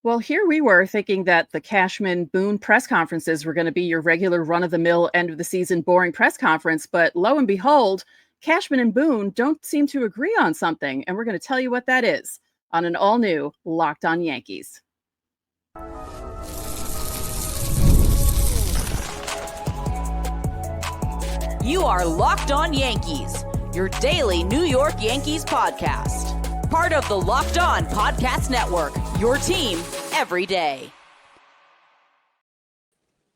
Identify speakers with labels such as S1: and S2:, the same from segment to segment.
S1: Well, here we were thinking that the Cashman Boone press conferences were going to be your regular run of the mill end of the season boring press conference, but lo and behold, Cashman and Boone don't seem to agree on something, and we're going to tell you what that is on an all new Locked On Yankees.
S2: You are Locked On Yankees, your daily New York Yankees podcast. Part of the Locked On Podcast Network, your team every day.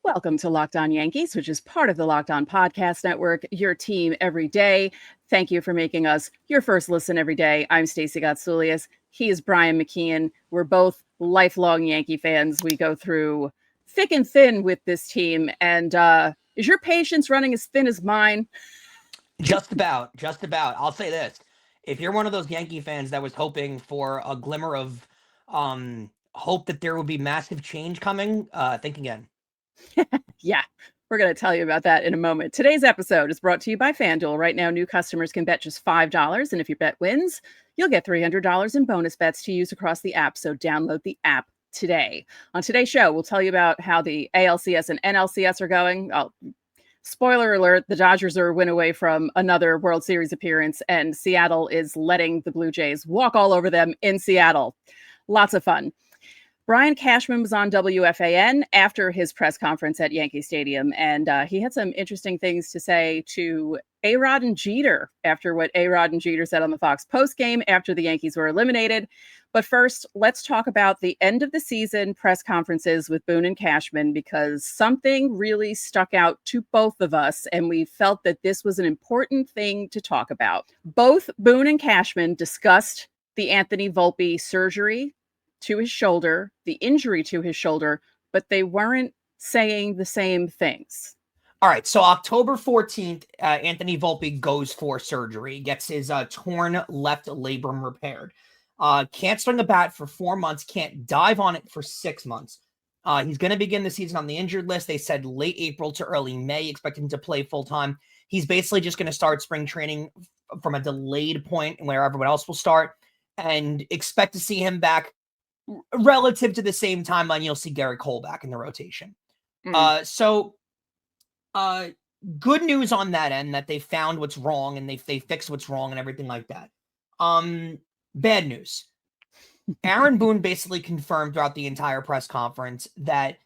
S1: Welcome to Locked On Yankees, which is part of the Locked On Podcast Network, your team every day. Thank you for making us your first listen every day. I'm Stacey Gotsoulias. He is Brian McKeon. We're both lifelong Yankee fans. We go through thick and thin with this team. And is your patience running as thin as mine?
S3: Just about. I'll say this. If you're one of those Yankee fans that was hoping for a glimmer of hope that there would be massive change coming, think again.
S1: Yeah, we're going to tell you about that in a moment. Today's episode is brought to you by FanDuel. Right now, new customers can bet just $5, and if your bet wins, you'll get $300 in bonus bets to use across the app, so download the app today. On today's show, we'll tell you about how the ALCS and NLCS are going. Spoiler alert, the Dodgers are a win away from another World Series appearance, and Seattle is letting the Blue Jays walk all over them in Seattle. Lots of fun. Brian Cashman was on WFAN after his press conference at Yankee Stadium, and he had some interesting things to say to A-Rod and Jeter after what A-Rod and Jeter said on the Fox postgame after the Yankees were eliminated. But first, let's talk about the end of the season press conferences with Boone and Cashman, because something really stuck out to both of us, and we felt that this was an important thing to talk about. Both Boone and Cashman discussed the Anthony Volpe surgery to his shoulder, the injury to his shoulder, but they weren't saying the same things.
S3: All right, so October 14th, Anthony Volpe goes for surgery, gets his torn left labrum repaired. Can't swing a bat for 4 months, can't dive on it for 6 months. He's going to begin the season on the injured list. They said late April to early May, expect him to play full-time. He's basically just going to start spring training from a delayed point where everyone else will start, and expect to see him back relative to the same timeline you'll see Garrett Cole back in the rotation. So good news on that end that they found what's wrong and they fixed what's wrong and everything like that. Bad news. Aaron Boone basically confirmed throughout the entire press conference that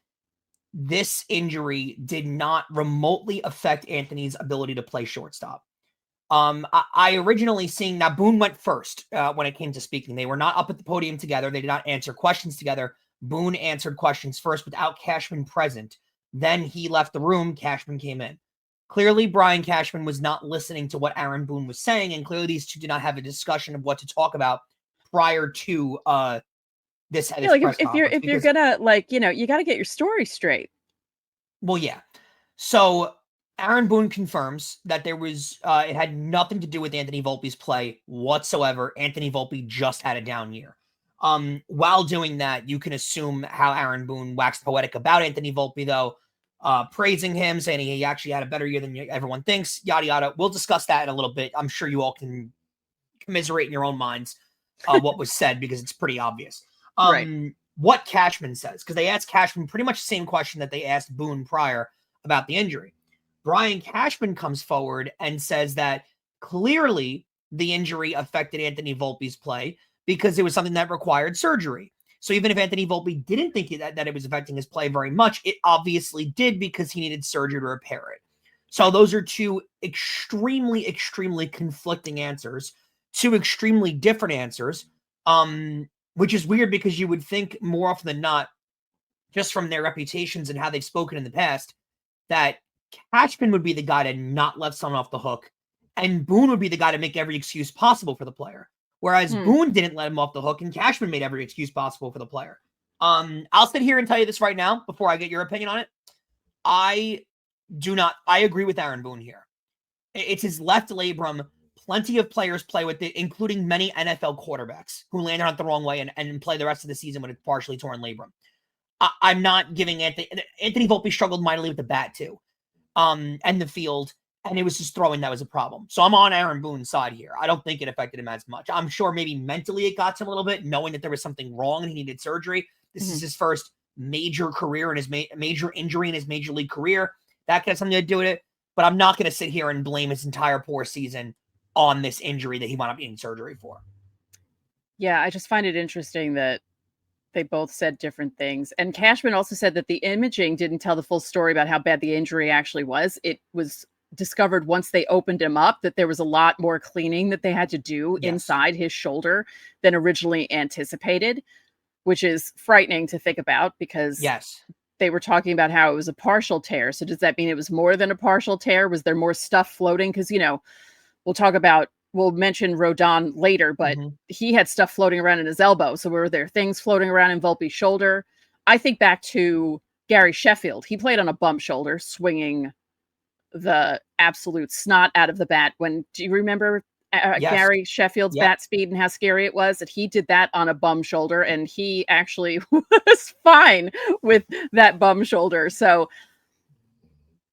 S3: this injury did not remotely affect Anthony's ability to play shortstop. I originally seen, now Boone went first when it came to speaking. They were not up at the podium together. They did not answer questions together. Boone answered questions first without Cashman present. Then he left the room. Cashman came in. Clearly, Brian Cashman was not listening to what Aaron Boone was saying, and clearly these two did not have a discussion of what to talk about prior to this.
S1: Yeah, like if you're gonna, like, you know, you got to get your story straight.
S3: Well, yeah. So Aaron Boone confirms that there was, it had nothing to do with Anthony Volpe's play whatsoever. Anthony Volpe just had a down year. While doing that, you can assume how Aaron Boone waxed poetic about Anthony Volpe, though, praising him, saying he actually had a better year than everyone thinks, yada, yada. We'll discuss that in a little bit. I'm sure you all can commiserate in your own minds what was said, because it's pretty obvious.
S1: Right.
S3: What Cashman says, because they asked Cashman pretty much the same question that they asked Boone prior about the injury. Brian Cashman comes forward and says that clearly the injury affected Anthony Volpe's play because it was something that required surgery. So even if Anthony Volpe didn't think that it was affecting his play very much, it obviously did, because he needed surgery to repair it. So those are two extremely, extremely conflicting answers, two extremely different answers, which is weird because you would think more often than not, just from their reputations and how they've spoken in the past, that Cashman would be the guy to not let someone off the hook, and Boone would be the guy to make every excuse possible for the player. Whereas Boone didn't let him off the hook, and Cashman made every excuse possible for the player. I'll sit here and tell you this right now before I get your opinion on it. I agree with Aaron Boone here. It's his left labrum. Plenty of players play with it, including many NFL quarterbacks who landed on it the wrong way and play the rest of the season with a partially torn labrum. I'm not giving Anthony Volpe struggled mightily with the bat too. And the field, and it was just throwing that was a problem. So I'm on Aaron Boone's side here. I don't think it affected him as much. I'm sure maybe mentally it got to him a little bit, knowing that there was something wrong and he needed surgery. This is his first major career and his major injury in his major league career. That could have something to do with it. But I'm not going to sit here and blame his entire poor season on this injury that he wound up needing surgery for.
S1: Yeah, I just find it interesting that they both said different things. And Cashman also said that the imaging didn't tell the full story about how bad the injury actually was. It was discovered once they opened him up that there was a lot more cleaning that they had to do inside his shoulder than originally anticipated, which is frightening to think about because they were talking about how it was a partial tear. So does that mean it was more than a partial tear? Was there more stuff floating? Because, we'll mention Rodón later, but he had stuff floating around in his elbow. So were there things floating around in Volpe's shoulder? I think back to Gary Sheffield. He played on a bum shoulder, swinging the absolute snot out of the bat. Do you remember Gary Sheffield's bat speed and how scary it was? That he did that on a bum shoulder, and he actually was fine with that bum shoulder. So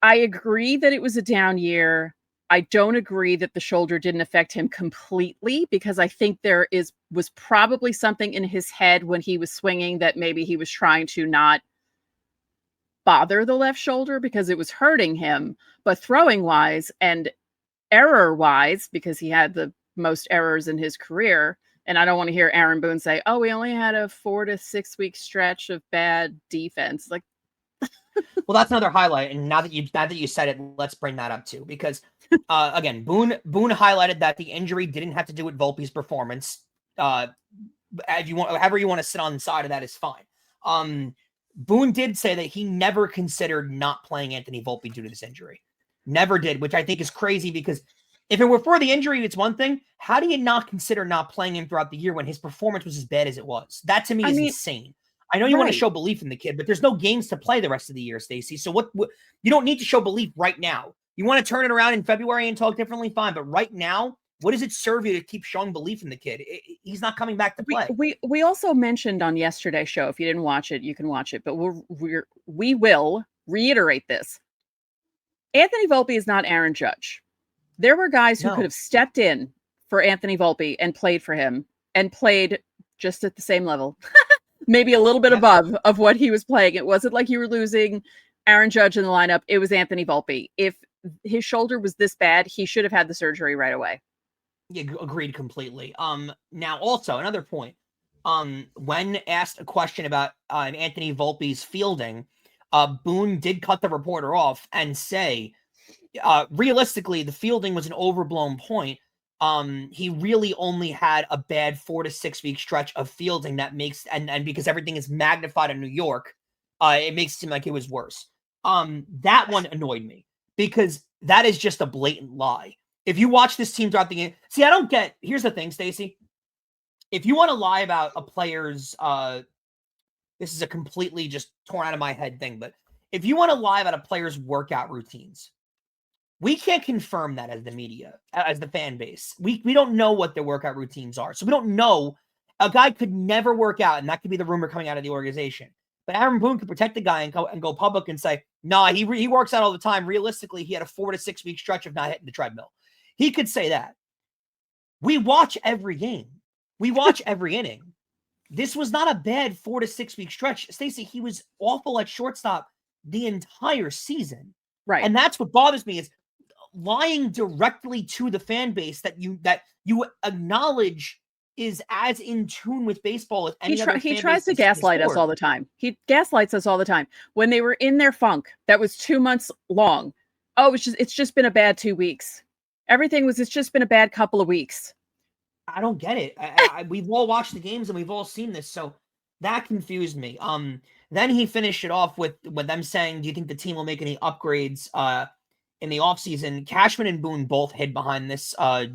S1: I agree that it was a down year. I don't agree that the shoulder didn't affect him completely, because I think was probably something in his head when he was swinging that maybe he was trying to not bother the left shoulder because it was hurting him. But throwing wise and error wise, because he had the most errors in his career, and I don't want to hear Aaron Boone say, "Oh, we only had a 4 to 6 week stretch of bad defense." Like,
S3: well, that's another highlight. And now that you said it, let's bring that up too, because again, Boone highlighted that the injury didn't have to do with Volpe's performance. If you want, however you want to sit on the side of that is fine. Boone did say that he never considered not playing Anthony Volpe due to this injury. Never did, which I think is crazy, because if it were for the injury, it's one thing. How do you not consider not playing him throughout the year when his performance was as bad as it was? That to me is insane. I know you want to show belief in the kid, but there's no games to play the rest of the year, Stacey. So what you don't need to show belief right now. You want to turn it around in February and talk differently, fine. But right now, what does it serve you to keep showing belief in the kid? He's not coming back to play.
S1: We also mentioned on yesterday's show, if you didn't watch it, you can watch it, but we will reiterate this. Anthony Volpe is not Aaron Judge. There were guys who could have stepped in for Anthony Volpe and played for him and played just at the same level. Maybe a little bit above of what he was playing. It wasn't like you were losing Aaron Judge in the lineup. It was Anthony Volpe. If his shoulder was this bad, he should have had the surgery right away.
S3: Yeah, agreed completely. Now also another point. When asked a question about Anthony Volpe's fielding, Boone did cut the reporter off and say, realistically, the fielding was an overblown point. He really only had a bad 4 to 6 week stretch of fielding that makes, and because everything is magnified in New York, it makes it seem like it was worse. That one annoyed me because that is just a blatant lie. If you watch this team throughout the game, see, I don't get, here's the thing, Stacey. If you want to lie about a player's, this is a completely just torn out of my head thing, but if you want to lie about a player's workout routines, we can't confirm that as the media, as the fan base. We don't know what their workout routines are. So we don't know. A guy could never work out, and that could be the rumor coming out of the organization. But Aaron Boone could protect the guy and go public and say, nah, he works out all the time. Realistically, he had a 4 to 6 week stretch of not hitting the treadmill. He could say that. We watch every game. We watch every inning. This was not a bad 4 to 6 week stretch. Stacey, he was awful at shortstop the entire season.
S1: Right.
S3: And that's what bothers me is lying directly to the fan base that you acknowledge is as in tune with baseball as any other fan base. He tries
S1: to gaslight us all the time. He gaslights us all the time. When they were in their funk, that was 2 months long. Oh, it's just been a bad 2 weeks. It's just been a bad couple of weeks.
S3: I don't get it. We've all watched the games and we've all seen this. So that confused me. Then he finished it off with them saying, do you think the team will make any upgrades in the offseason? Cashman and Boone both hid behind this, I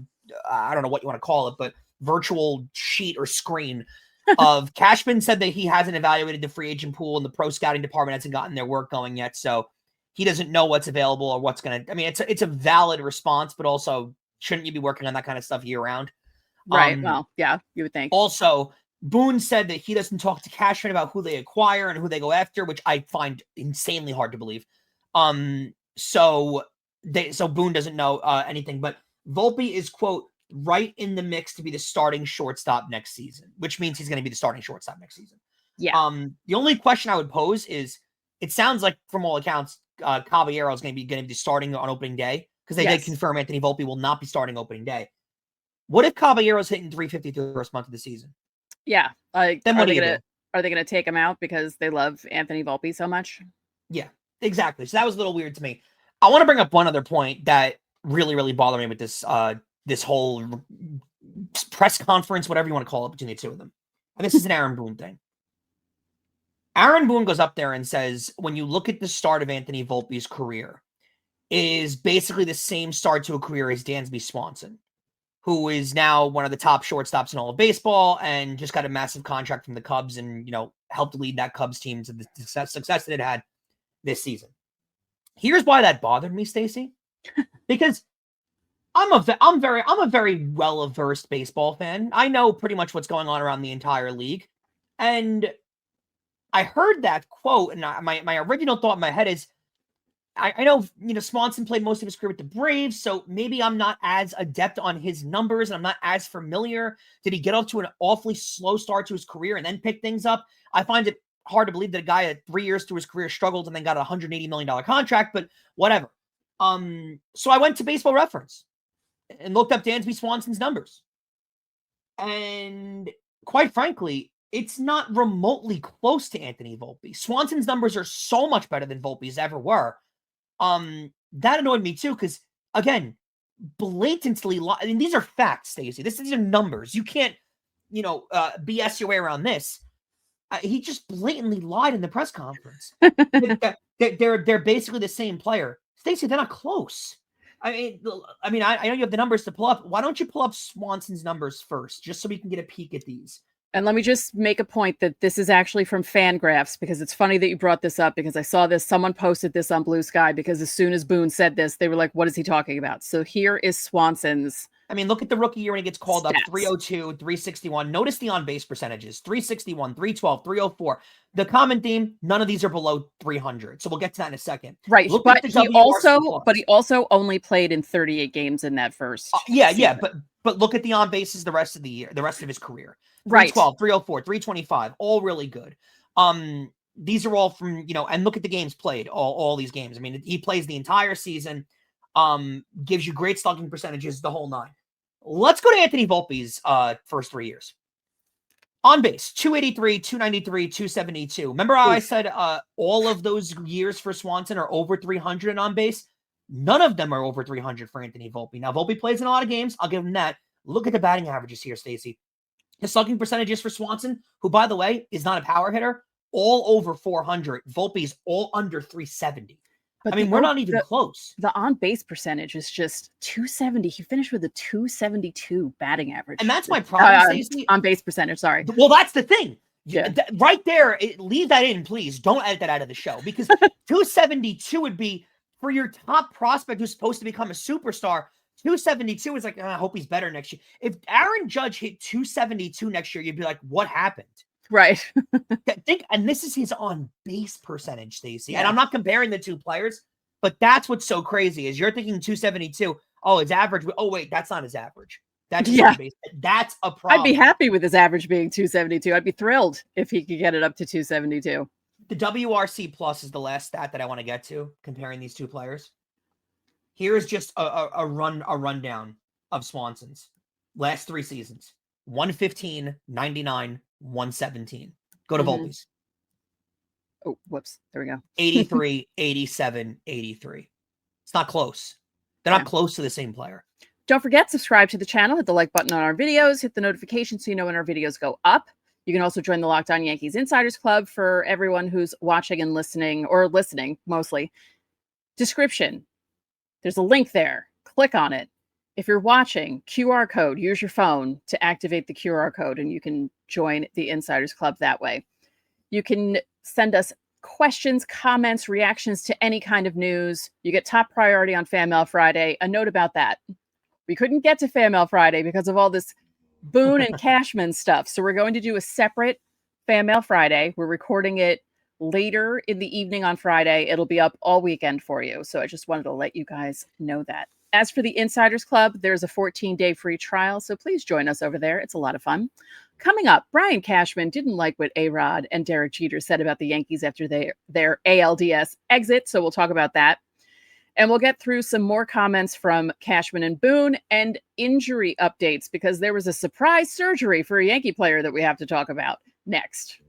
S3: don't know what you want to call it, but virtual sheet or screen of Cashman said that he hasn't evaluated the free agent pool and the pro scouting department hasn't gotten their work going yet. So he doesn't know what's available or what's going to, I mean, it's a valid response, but also shouldn't you be working on that kind of stuff year round?
S1: Right. Well, yeah, you would think.
S3: Also, Boone said that he doesn't talk to Cashman about who they acquire and who they go after, which I find insanely hard to believe. So Boone doesn't know anything, but Volpe is, quote, right in the mix to be the starting shortstop next season, which means he's going to be the starting shortstop next season.
S1: Yeah.
S3: The only question I would pose is, it sounds like from all accounts, Caballero is going to be starting on opening day, because they did confirm Anthony Volpe will not be starting opening day. What if Caballero's hitting 350 through the first month of the season?
S1: Yeah.
S3: Then what do you do?
S1: Are they gonna take him out because they love Anthony Volpe so much?
S3: Yeah, exactly. So that was a little weird to me. I want to bring up one other point that really, really bothered me with this whole press conference, whatever you want to call it, between the two of them. And this is an Aaron Boone thing. Aaron Boone goes up there and says, when you look at the start of Anthony Volpe's career, it is basically the same start to a career as Dansby Swanson, who is now one of the top shortstops in all of baseball and just got a massive contract from the Cubs and, helped lead that Cubs team to the success that it had this season. Here's why that bothered me, Stacey, because I'm a very well-versed baseball fan. I know pretty much what's going on around the entire league. And I heard that quote, and my original thought in my head is, I know, Swanson played most of his career with the Braves, so maybe I'm not as adept on his numbers and I'm not as familiar. Did he get off to an awfully slow start to his career and then pick things up? I find it hard to believe that a guy at 3 years to his career struggled and then got a $180 million contract, but whatever. So I went to Baseball Reference and looked up Dansby Swanson's numbers. And quite frankly, it's not remotely close to Anthony Volpe. Swanson's numbers are so much better than Volpe's ever were. That annoyed me too, because again, blatantly, these are facts, Stacey. These are numbers. You can't, BS your way around this. He just blatantly lied in the press conference. They're basically the same player. Stacey, they're not close. I know you have the numbers to pull up. Why don't you pull up Swanson's numbers first, just so we can get a peek at these?
S1: And let me just make a point that this is actually from Fangraphs, because it's funny that you brought this up, because I saw this. Someone posted this on Blue Sky, because as soon as Boone said this, they were like, what is he talking about? So here is Swanson's.
S3: Look at the rookie year when he gets called
S1: stats.
S3: up, 302, 361. Notice the on-base percentages, 361, 312, 304. The common theme, none of these are below 300. So we'll get to that in a second.
S1: Right, but he also only played in 38 games in that first season.
S3: But look at the on-bases the rest of the year, the rest of his career.
S1: 312,
S3: 304, 325, all really good. These are all from, and look at the games played, all these games. He plays the entire season, gives you great slugging percentages, the whole nine. Let's go to Anthony Volpe's first 3 years. On base, 283, 293, 272. Remember how I said all of those years for Swanson are over 300 on base? None of them are over 300 for Anthony Volpe. Now, Volpe plays in a lot of games. I'll give him that. Look at the batting averages here, Stacey. His slugging percentages for Swanson, who, by the way, is not a power hitter, all over 400. Volpe's all under 370. But we're not even close.
S1: The on-base percentage is just 270. He finished with a 272 batting average.
S3: And that's my problem, Stacey.
S1: On-base percentage, sorry.
S3: Well, that's the thing.
S1: Yeah.
S3: Right there, leave that in, please. Don't edit that out of the show, because 272 would be, for your top prospect who's supposed to become a superstar, 272 is like, I hope he's better next year. If Aaron Judge hit 272 next year, you'd be like, what happened?
S1: Right.
S3: And this is his on-base percentage, Stacey. Yeah. And I'm not comparing the two players, but that's what's so crazy is you're thinking 272. Oh, his average. Oh, wait, that's not his average. That's on-base. That's a problem.
S1: I'd be happy with his average being 272. I'd be thrilled if he could get it up to 272.
S3: The WRC plus is the last stat that I want to get to, comparing these two players. Here is just a rundown of Swanson's last 3 seasons. 115, 99, 117. Go to Volpe's.
S1: Oh, whoops. There we go.
S3: 83, 87, 83. It's not close. They're not close to the same player.
S1: Don't forget, subscribe to the channel, hit the like button on our videos, hit the notification so you know when our videos go up. You can also join the Locked On Yankees Insiders Club for everyone who's watching and listening, or listening mostly. Description. There's a link there. Click on it. If you're watching, QR code, use your phone to activate the QR code, and you can join the Insiders Club that way. You can send us questions, comments, reactions to any kind of news. You get top priority on Fan Mail Friday. A note about that. We couldn't get to Fan Mail Friday because of all this Boone and Cashman stuff. So we're going to do a separate Fan Mail Friday. We're recording it later in the evening on Friday. It'll be up all weekend for you. So I just wanted to let you guys know that. As for the Insiders Club, there's a 14-day free trial. So please join us over there. It's a lot of fun. Coming up, Brian Cashman didn't like what A-Rod and Derek Jeter said about the Yankees after their ALDS exit, so we'll talk about that. And we'll get through some more comments from Cashman and Boone and injury updates, because there was a surprise surgery for a Yankee player that we have to talk about next.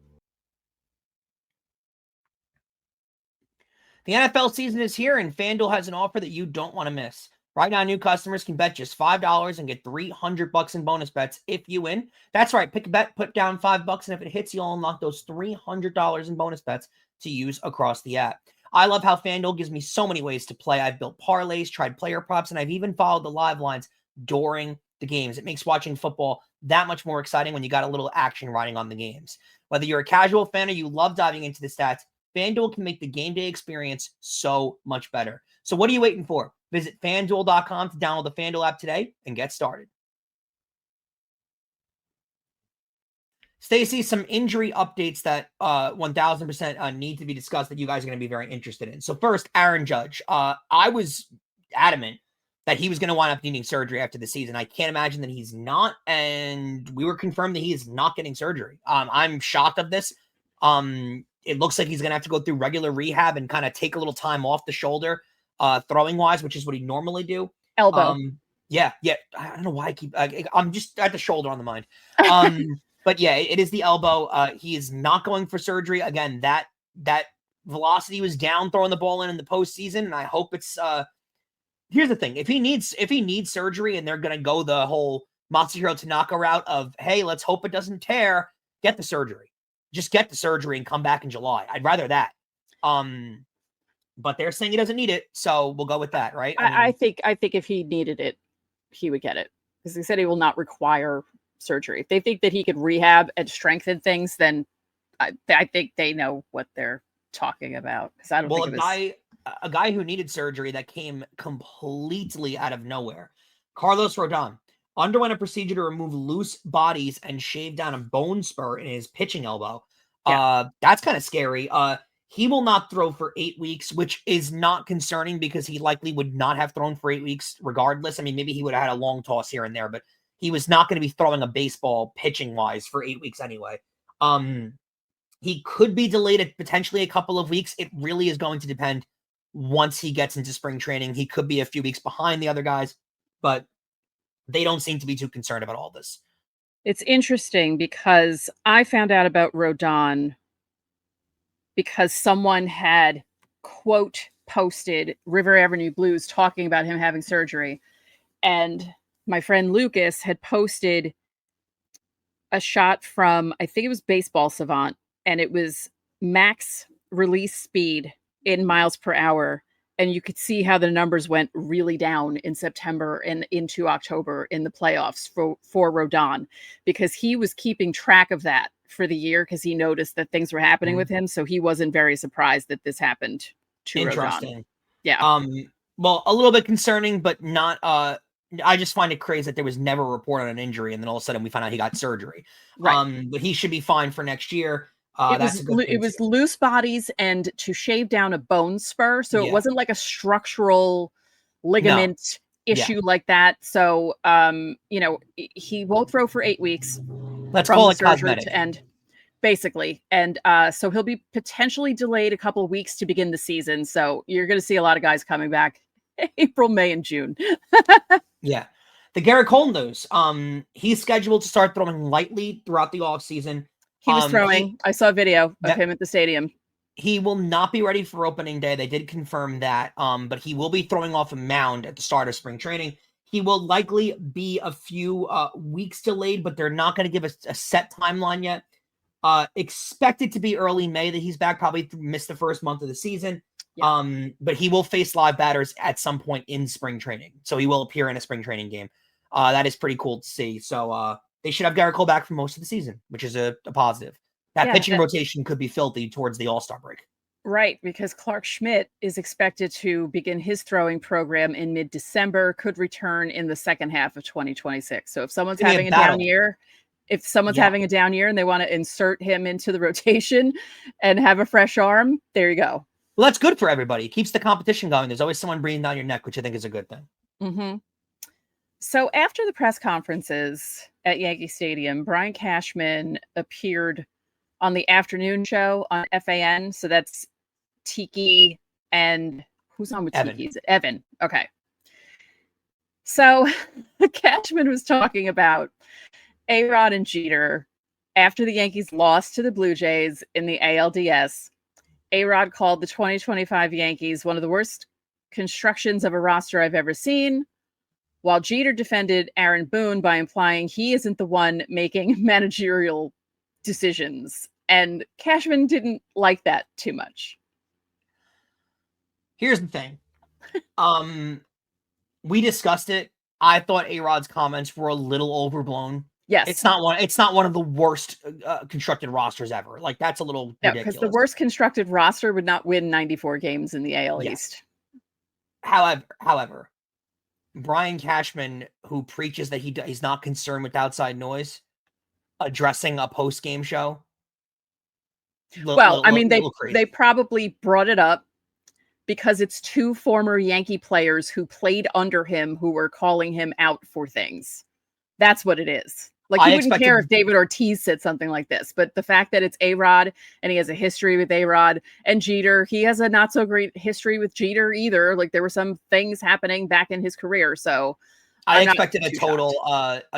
S3: The NFL season is here, and FanDuel has an offer that you don't want to miss. Right now, new customers can bet just $5 and get $300 in bonus bets if you win. That's right. Pick a bet, put down $5, and if it hits, you'll unlock those $300 in bonus bets to use across the app. I love how FanDuel gives me so many ways to play. I've built parlays, tried player props, and I've even followed the live lines during the games. It makes watching football that much more exciting when you got a little action riding on the games. Whether you're a casual fan or you love diving into the stats, FanDuel can make the game day experience so much better. So what are you waiting for? Visit FanDuel.com to download the FanDuel app today and get started. Stacey, some injury updates that 1,000% need to be discussed that you guys are going to be very interested in. So first, Aaron Judge. I was adamant that he was going to wind up needing surgery after the season. I can't imagine that he's not, and we were confirmed that he is not getting surgery. I'm shocked of this. It looks like he's going to have to go through regular rehab and kind of take a little time off the shoulder, throwing wise, which is what he normally do.
S1: Elbow.
S3: Yeah. I don't know why I'm just at the shoulder on the mind. But yeah, it is the elbow. He is not going for surgery. Again, that velocity was down throwing the ball in the postseason, and I hope it's here's the thing. If he needs surgery and they're going to go the whole Masahiro Tanaka route of, hey, let's hope it doesn't tear, get the surgery. Just get the surgery and come back in July. I'd rather that. But they're saying he doesn't need it, so we'll go with that, right?
S1: I think if he needed it, he would get it, because he said he will not require surgery. If they think that he could rehab and strengthen things, then I think they know what they're talking about. Because I don't think
S3: a guy who needed surgery that came completely out of nowhere, Carlos Rodón, underwent a procedure to remove loose bodies and shave down a bone spur in his pitching elbow. Yeah. That's kind of scary. He will not throw for 8 weeks, which is not concerning because he likely would not have thrown for 8 weeks regardless. I mean, maybe he would have had a long toss here and there, but he was not going to be throwing a baseball pitching wise for 8 weeks anyway. He could be delayed at potentially a couple of weeks. It really is going to depend once he gets into spring training. He could be a few weeks behind the other guys, but they don't seem to be too concerned about all this.
S1: It's interesting because I found out about Rodón because someone had, quote, posted River Avenue Blues talking about him having surgery. And my friend Lucas had posted a shot from, I think it was Baseball Savant, and it was max release speed in miles per hour. And you could see how the numbers went really down in September and into October in the playoffs for Rodón, because he was keeping track of that for the year because he noticed that things were happening with him. So he wasn't very surprised that this happened to Rodón. Yeah.
S3: Well, a little bit concerning, but not. I just find it crazy that there was never a report on an injury, and then all of a sudden we find out he got surgery. Right. But he should be fine for next year.
S1: It was loose bodies and to shave down a bone spur. So it wasn't like a structural ligament issue like that. So, he won't throw for 8 weeks.
S3: Let's call it cosmetic
S1: to end, basically. And so he'll be potentially delayed a couple of weeks to begin the season. So you're going to see a lot of guys coming back April, May, and June.
S3: Yeah. The Garrett Cole news. He's scheduled to start throwing lightly throughout the offseason.
S1: He was throwing. I saw a video of him at the stadium.
S3: He will not be ready for opening day. They did confirm that. But he will be throwing off a mound at the start of spring training. He will likely be a few weeks delayed, but they're not going to give us a set timeline yet. Expected to be early May that he's back. Probably missed the first month of the season. Yeah. But he will face live batters at some point in spring training. So he will appear in a spring training game. That is pretty cool to see. So they should have Garrett Cole back for most of the season, which is a positive. That pitching rotation could be filthy towards the All-Star break.
S1: Right, because Clark Schmidt is expected to begin his throwing program in mid-December, could return in the second half of 2026. So if someone's having a down year, having a down year and they want to insert him into the rotation and have a fresh arm, there you go.
S3: Well, that's good for everybody. It keeps the competition going. There's always someone breathing down your neck, which I think is a good thing.
S1: Mm-hmm. So after the press conferences at Yankee Stadium, Brian Cashman appeared on the afternoon show on FAN. So that's Tiki and who's on with
S3: Evan.
S1: Tiki? Is it Evan? Okay. So Cashman was talking about A-Rod and Jeter after the Yankees lost to the Blue Jays in the ALDS. A-Rod called the 2025 Yankees one of the worst constructions of a roster I've ever seen, while Jeter defended Aaron Boone by implying he isn't the one making managerial decisions. And Cashman didn't like that too much.
S3: Here's the thing. We discussed it. I thought A-Rod's comments were a little overblown.
S1: Yes.
S3: It's not one of the worst constructed rosters ever. Like, that's a little ridiculous.
S1: Because the worst constructed roster would not win 94 games in the AL East.
S3: However, Brian Cashman, who preaches that he's not concerned with outside noise, addressing a post-game show.
S1: They probably brought it up because it's two former Yankee players who played under him who were calling him out for things. That's what it is. Like, he wouldn't care if David Ortiz said something like this, but the fact that it's A-Rod and he has a history with A-Rod and Jeter, he has a not so great history with Jeter either. Like, there were some things happening back in his career. So
S3: I expected a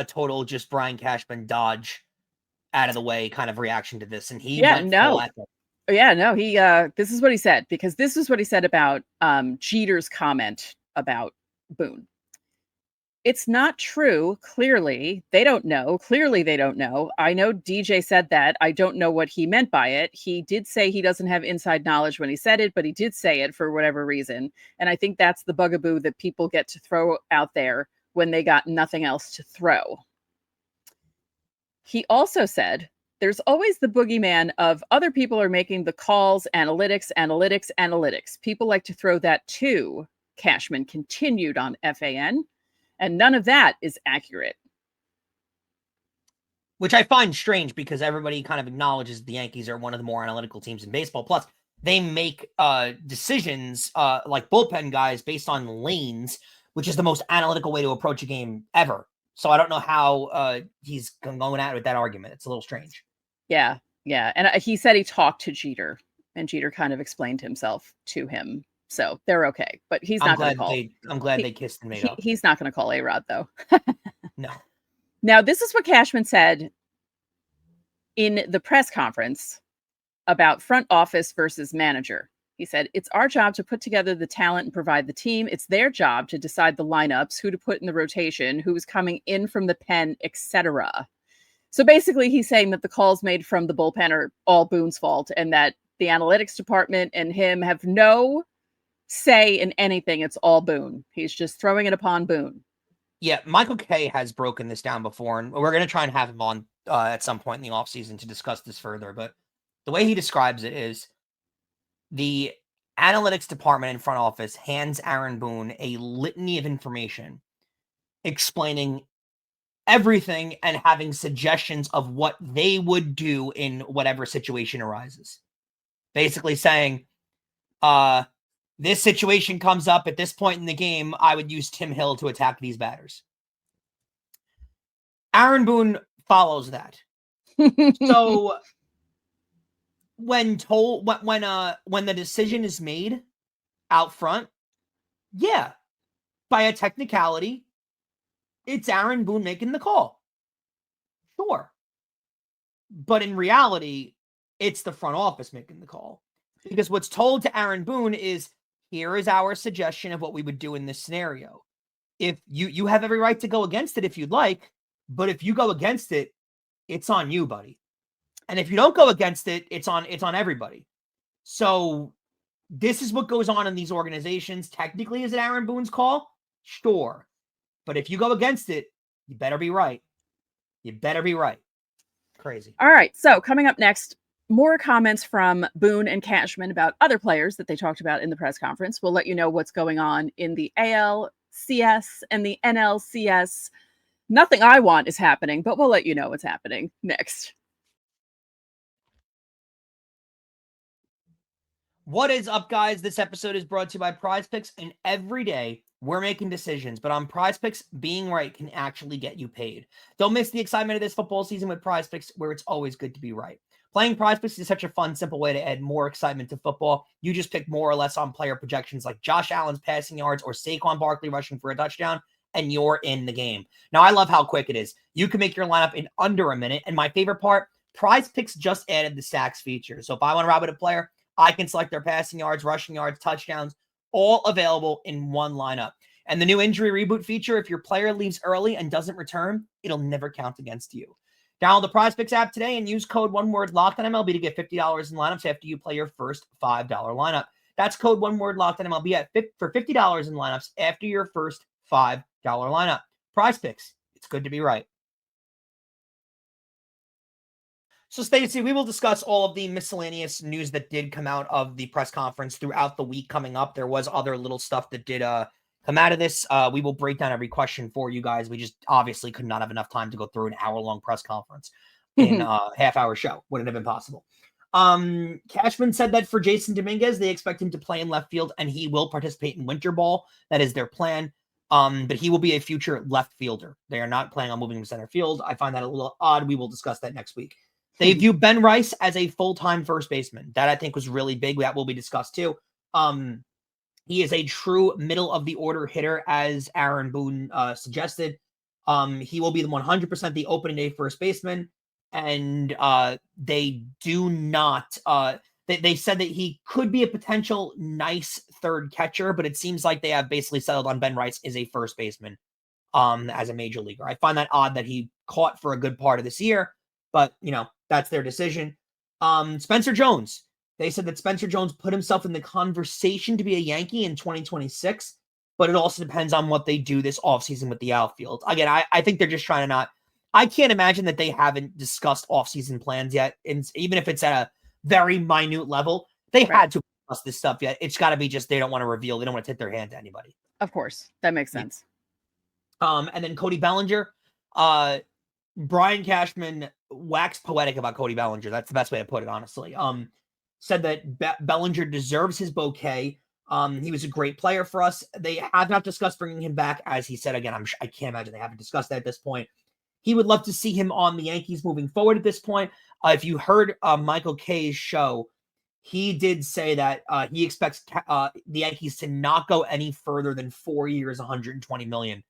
S3: total just Brian Cashman dodge out of the way kind of reaction to this. And he went full at it.
S1: Yeah, no, this is what he said, because this is what he said about Jeter's comment about Boone. It's not true. Clearly, they don't know. I know DJ said that. I don't know what he meant by it. He did say he doesn't have inside knowledge when he said it, but he did say it for whatever reason. And I think that's the bugaboo that people get to throw out there when they got nothing else to throw. He also said, there's always the boogeyman of other people are making the calls, analytics. People like to throw that too, Cashman continued on FAN. And none of that is accurate.
S3: Which I find strange because everybody kind of acknowledges the Yankees are one of the more analytical teams in baseball. Plus, they make decisions like bullpen guys based on lanes, which is the most analytical way to approach a game ever. So I don't know how he's going at it with that argument. It's a little strange.
S1: Yeah. And he said he talked to Jeter, and Jeter kind of explained himself to him. So they're okay, but he's not going to call.
S3: I'm glad they kissed and made up.
S1: He's not going to call A-Rod, though.
S3: No.
S1: Now, this is what Cashman said in the press conference about front office versus manager. He said, it's our job to put together the talent and provide the team. It's their job to decide the lineups, who to put in the rotation, who's coming in from the pen, etc. So basically, he's saying that the calls made from the bullpen are all Boone's fault, and that the analytics department and him have no say in anything. It's all Boone. He's just throwing it upon Boone.
S3: Yeah, Michael Kay has broken this down before, and we're going to try and have him on at some point in the offseason to discuss this further. But the way he describes it is the analytics department in front office hands Aaron Boone a litany of information explaining everything and having suggestions of what they would do in whatever situation arises. Basically saying, this situation comes up at this point in the game, I would use Tim Hill to attack these batters. Aaron Boone follows that. So when the decision is made out front, yeah, by a technicality, it's Aaron Boone making the call. Sure. But in reality, it's the front office making the call. Because what's told to Aaron Boone is, here is our suggestion of what we would do in this scenario. If you have every right to go against it if you'd like, but if you go against it, it's on you, buddy. And if you don't go against it, it's on everybody. So this is what goes on in these organizations. Technically, is it Aaron Boone's call? Sure. But if you go against it, you better be right. Crazy.
S1: All right. So coming up next, more comments from Boone and Cashman about other players that they talked about in the press conference. We'll let you know what's going on in the ALCS and the NLCS. Nothing I want is happening, but we'll let you know what's happening next.
S3: What is up, guys? This episode is brought to you by PrizePicks, and every day we're making decisions, but on PrizePicks, being right can actually get you paid. Don't miss the excitement of this football season with PrizePicks, where it's always good to be right. Playing PrizePicks is such a fun, simple way to add more excitement to football. You just pick more or less on player projections like Josh Allen's passing yards or Saquon Barkley rushing for a touchdown, and you're in the game. Now, I love how quick it is. You can make your lineup in under a minute, and my favorite part, PrizePicks just added the stacks feature. So if I want to ride with a player, I can select their passing yards, rushing yards, touchdowns, all available in one lineup. And the new injury reboot feature, if your player leaves early and doesn't return, it'll never count against you. Download the PrizePicks app today and use code LOCKEDONMLB to get $50 in lineups after you play your first $5 lineup. That's code LOCKEDONMLB for $50 in lineups after your first $5 lineup. PrizePicks, it's good to be right. So, Stacey, we will discuss all of the miscellaneous news that did come out of the press conference throughout the week coming up. There was other little stuff that did come out of this. We will break down every question for you guys. We just obviously could not have enough time to go through an hour-long press conference in a half-hour show. Wouldn't have been possible. Cashman said that for Jason Dominguez, they expect him to play in left field, and he will participate in winter ball. That is their plan. But he will be a future left fielder. They are not planning on moving him to center field. I find that a little odd. We will discuss that next week. They view Ben Rice as a full-time first baseman. That I think was really big. That will be discussed too. He is a true middle-of-the-order hitter, as Aaron Boone suggested. He will be the 100% the opening day first baseman, and they do not. They said that he could be a potential nice third catcher, but it seems like they have basically settled on Ben Rice as a first baseman as a major leaguer. I find that odd that he caught for a good part of this year, but that's their decision. Spencer Jones. They said that Spencer Jones put himself in the conversation to be a Yankee in 2026, but it also depends on what they do this offseason with the outfield. Again, I think they're just trying to not. I can't imagine that they haven't discussed offseason plans yet, and even if it's at a very minute level, they had to discuss this stuff yet. It's got to be just they don't want to reveal. They don't want to tip their hand to anybody.
S1: Of course, that makes sense.
S3: And then Cody Bellinger. Brian Cashman waxed poetic about Cody Bellinger. That's the best way to put it, honestly. Said that Bellinger deserves his bouquet. He was a great player for us. They have not discussed bringing him back, as he said. Again, I can't imagine they haven't discussed that at this point. He would love to see him on the Yankees moving forward at this point. If you heard Michael Kay's show, he did say that he expects the Yankees to not go any further than 4 years, $120 million.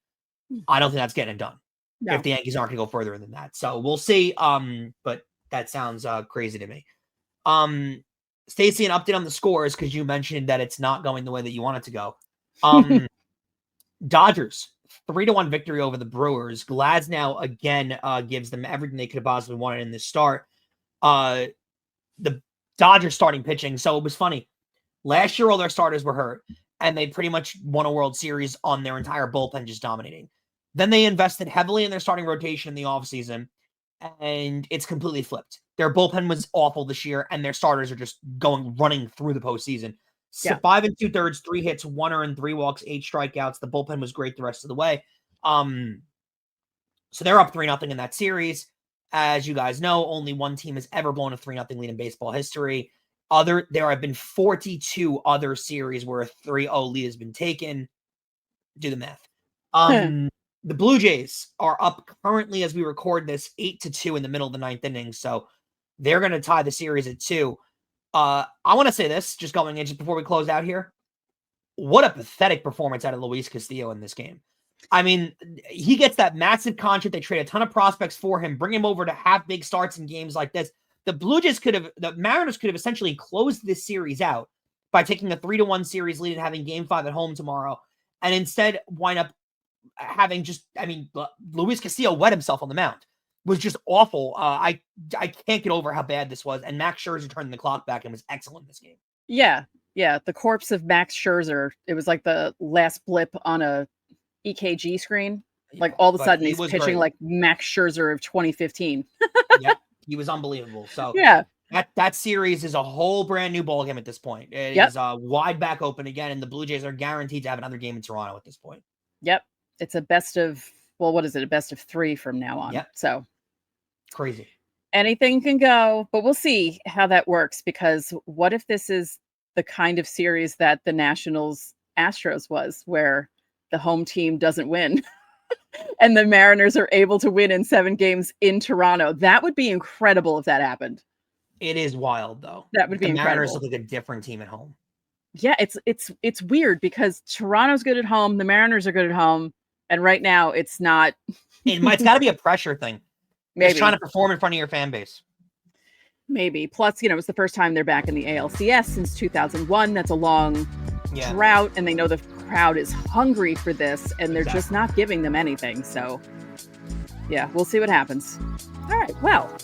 S3: I don't think that's getting it done. No. If the Yankees aren't going to go further than that. So we'll see. But that sounds crazy to me. Stacey, an update on the scores, because you mentioned that it's not going the way that you want it to go. Dodgers, 3-1 victory over the Brewers. Glasnow again gives them everything they could have possibly wanted in this start. The Dodgers starting pitching. So it was funny. Last year, all their starters were hurt, and they pretty much won a World Series on their entire bullpen just dominating. Then they invested heavily in their starting rotation in the offseason, and it's completely flipped. Their bullpen was awful this year, and their starters are just running through the postseason. So 5 2/3, 3 hits, 1 earned, 3 walks, 8 strikeouts. The bullpen was great the rest of the way. So they're up 3-0 in that series. As you guys know, only one team has ever blown a 3-0 lead in baseball history. There have been 42 other series where a 3-0 lead has been taken. Do the math. The Blue Jays are up currently as we record this 8-2 in the middle of the 9th inning. So they're going to tie the series at 2. I want to say this, just going in just before we close out here. What a pathetic performance out of Luis Castillo in this game. I mean, he gets that massive contract. They trade a ton of prospects for him, bring him over to have big starts in games like this. The Mariners could have essentially closed this series out by taking a 3-1 series lead and having game 5 at home tomorrow. And instead wind up having Luis Castillo wet himself on the mound. Was just awful. I can't get over how bad this was. And Max Scherzer turned the clock back and was excellent in this game.
S1: Yeah. The corpse of Max Scherzer. It was like the last blip on a EKG screen. Like all of a sudden he's pitching great. Like Max Scherzer of 2015.
S3: Yep. He was unbelievable. So
S1: yeah.
S3: That series is a whole brand new ball game at this point. It is wide back open again, and the Blue Jays are guaranteed to have another game in Toronto at this point.
S1: Yep. It's a best of, what is it? A best of 3 from now on.
S3: Yep.
S1: So
S3: crazy.
S1: Anything can go, but we'll see how that works, because what if this is the kind of series that the Nationals Astros was, where the home team doesn't win and the Mariners are able to win in 7 games in Toronto. That would be incredible if that happened.
S3: It is wild, though.
S1: That would be
S3: the Mariners
S1: incredible.
S3: look like a different team at home.
S1: Yeah, it's weird because Toronto's good at home, the Mariners are good at home, and right now it's not.
S3: It's got to be a pressure thing.
S1: Maybe
S3: just trying to perform in front of your fan base.
S1: Maybe. Plus, it's the first time they're back in the ALCS since 2001. That's a long drought, and they know the crowd is hungry for this, and they're just not giving them anything. So, yeah, we'll see what happens. All right, well,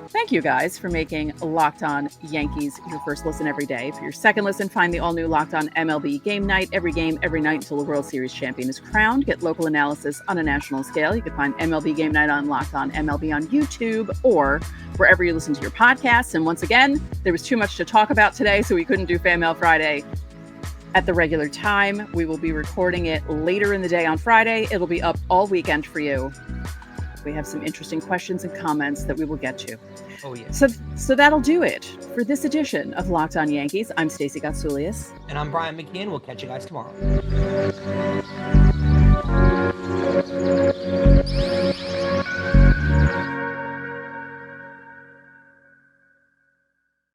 S1: thank you guys for making Locked On Yankees your first listen every day. For your second listen, find the all-new Locked On MLB Game Night. Every game, every night until the World Series champion is crowned. Get local analysis on a national scale. You can find MLB Game Night on Locked On MLB on YouTube or wherever you listen to your podcasts. And once again, there was too much to talk about today, so we couldn't do Fan Mail Friday at the regular time. We will be recording it later in the day on Friday. It'll be up all weekend for you. We have some interesting questions and comments that we will get to.
S3: Oh, yeah.
S1: So that'll do it for this edition of Locked On Yankees. I'm Stacey Gotsoulias.
S3: And I'm Brian McKeon. We'll catch you guys tomorrow.